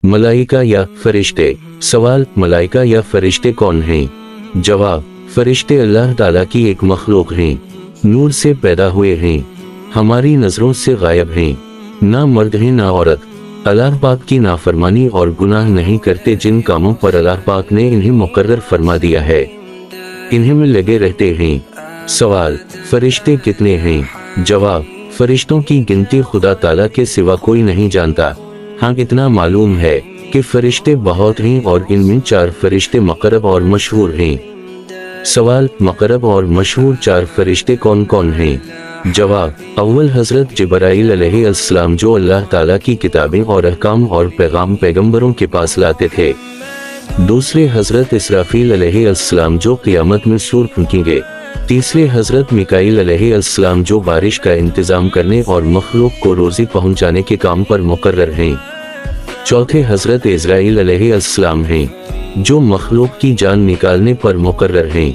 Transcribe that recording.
मलाइका या फरिश्ते। सवाल, मलाइका या फरिश्ते कौन हैं? जवाब, फरिश्ते अल्लाह ताला की एक मखलूक हैं, नूर से पैदा हुए हैं, हमारी नजरों से गायब हैं, ना मर्द हैं ना औरत, अल्लाह पाक की नाफरमानी और गुनाह नहीं करते जिन कामों पर अल्लाह पाक ने इन्हें मुकर्रर फरमा दिया है, इन्हीं में लगे रहते हैं। सवाल, फरिश्ते कितने हैं? जवाब, फरिश्तों की गिनती खुदा ताला के सिवा कोई नहीं जानता। हाँ, इतना मालूम है कि फरिश्ते बहुत हैं और इनमें 4 फरिश्ते मुकर्रब और मशहूर हैं। सवाल, मुकर्रब और मशहूर 4 फरिश्ते कौन कौन हैं? जवाब, अव्वल हजरत जिब्राइल अलैहिस्सलाम जो अल्लाह ताला की किताबें और अहकाम और पैगाम पैगंबरों के पास लाते थे। दूसरे हजरत इसराफील अलैहिस्सलाम जो क़यामत में सूर फूंकेंगे। तीसरे हजरत मिकाईल अलैहिस्सलाम जो बारिश का इंतजाम करने और मखलूक को रोज़ी पहुंचाने के काम पर मुकर्रर हैं। चौथे हजरत इज़राइल अलैहिस्सलाम हैं जो मखलूक की जान निकालने पर मुकर्रर हैं।